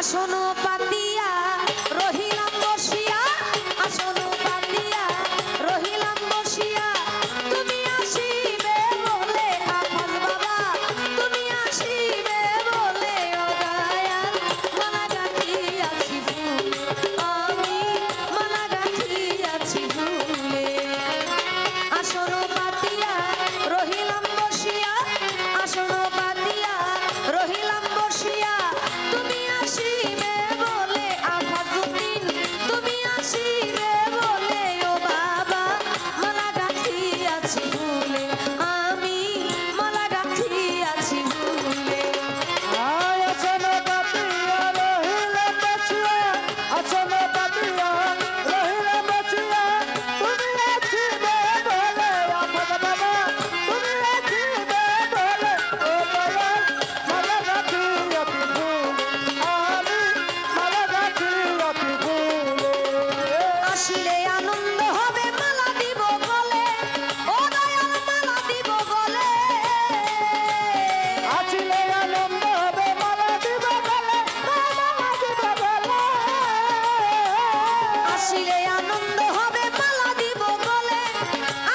আসন পাতিয়া রহিলাম বসিয়া, আসন পাতিয়া রহিলাম বসিয়া, তুমি আসিবে বলে আফাজ বাবা, তুমি আসিবে বলে ও দয়াল, মালা গাঁথিয়াছি ফুল, আমি মালা গাঁথিয়াছি ফুলে। আসন পাতিয়া রহিলাম বসিয়া, আসন পাতিয়া রহিলাম বসিয়া, তুমি আসিবে বলে আফাজউদ্দিন, তুমি আসিবে বলে ও বাবা, মালা গাঁথিয়াছি ফুলে, আমি মালা গাঁথিয়াছি ফুলে। আসন পাতিয়া রহিলাম বসিয়া, আসন পাতিয়া রহিলাম বসিয়া, তুমি আসিবে বলে আফাজ বাবা, তুমি আসিবে বলে ও দয়াল, মালা গাঁথিয়াছি ফুল, আমি মালা গাঁথিয়াছি ফুলে। আসিলে আনন্দ হবে মালা দিব গলে, ও দয়াল মালা দিব গলে। আসিলে আনন্দ হবে মালা দিব গলে, মালা দিব গলে। আসিলে আনন্দ হবে মালা দিব গলে,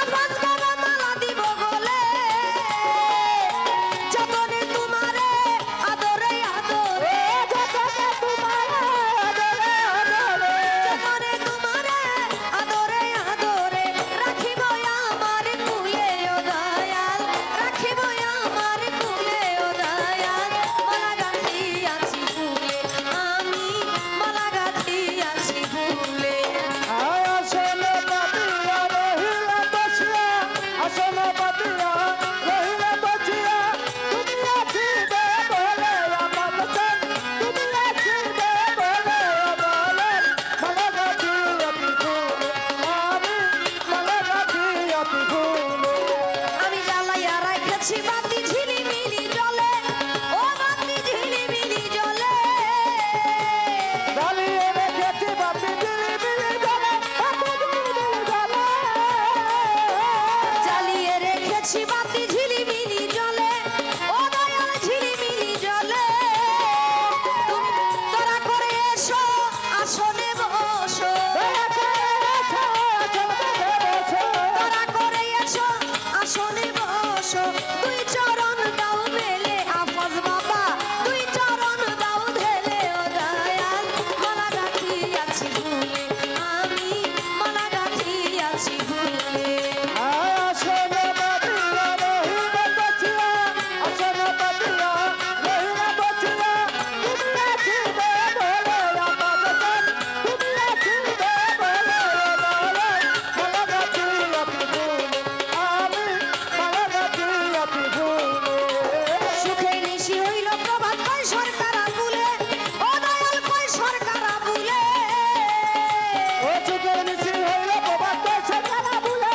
আফাজ বাবা মালা দিব গলে। যতনে তোমারে আদরে আদরে, যতনে তোমারে আদরে আদরে, যতনে তোমারে আদরে আদরে, রাখিব আমার কুলে ও দয়াল, রাখিব আমার কুলে ও দয়াল, মালা গাঁথিয়াছি ফুলে, আমি মালা গাঁথিয়াছি ফুলে। আসন পাতিয়া রহিলাম বসিয়া, আসন পাতিয়া রহিলাম বসিয়া, তুমি আসিবে বলে আমার বচন, তুমি আসিবে বলে বলেন, মালা গাঁথিয়াছি ফুলে, আমি মালা গাঁথিয়াছি ফুলে। আমি জ্বালাইয়া রাখেছি বাতি ঝিলিমিলি জ্বলে, ও বাতি ঝিলিমিলি জ্বলে। জ্বালিয়ে রেখেছি বাতি ঝিলিমিলি জ্বলে, বাতি ঝিলিমিলি জ্বলে। জ্বালিয়ে রেখেছি বাতি ঝিলিমিলি জ্বলে, ও দয়াল ঝিলিমিলি জ্বলে। তোরা করে এসো আসনে বসো, তোরা করে এসো আসনে বসো, দুই চরণ দাও মেলে আফাজ বাবা, দুই চরণ দাও ধেলে ও দয়াল, মালা গাঁথিয়াছি ফুলে, আমি মালা গাঁথিয়াছি ফুলে। আসন পাতিয়া রহিলাম বসিয়া, আসন পাতিয়া রহিলাম বসিয়া, তুমি আসিবে বলে আমার বচন, তুমি আসিবে বলে বলেন, মালা গাঁথিয়াছি ফুলে, আমি মালা গাঁথিয়াছি ফুলে। সুখে নিশি হইল প্রভাত কয় সরকার আকুলে, ও দয়াল কয় সরকার আকুলে। ও চোখের নিশি হইল প্রভাত সরকারা বুলে,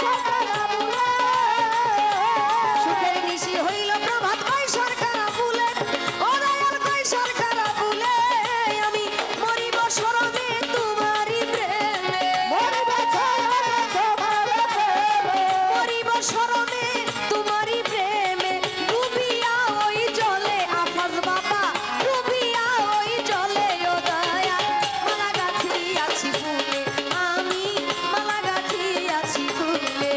সরকারা বুলে। সুখের নিশি হইল প্রভাত কয় সরকার আকুলে, ও দয়াল কয় সরকার আকুলে। আমি মরিব শরণে তোমারি প্রেমে, মরিব শরণে তোমারে প্রেমে, মরিব শরণে তোমারি প্রেমে, ডুবিয়া ওই জলে আফাজ বাবা, ডুবিয়া ওই জলে ও দয়াল, মালা গাঁথিয়াছি ফুলে, আমি মালা গাঁথিয়াছি ফুলে।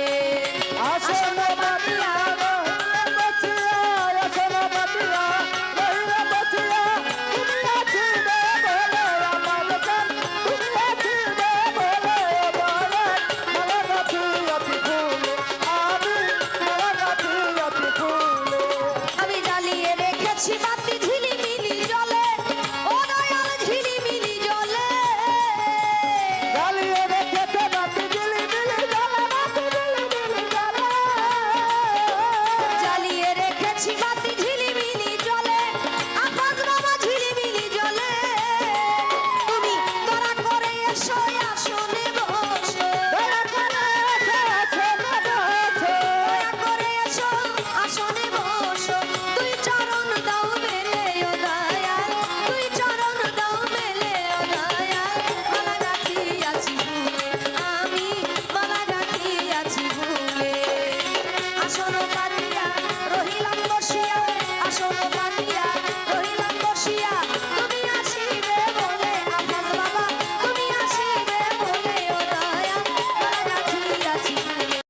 আসন পাতিয়া রহিলাম বসিয়া, আসন পাতিয়া রহিলাম বসিয়া, তুমি আসিবে বলে আমার বচন, তুমি আসিবে বলে বলেন, মালা গাঁথিয়াছি ফুলে, আমি মালা গাঁথিয়াছি ফুলে। আমি জ্বালিয়ে রেখেছি বাতি ঝিলিমিলি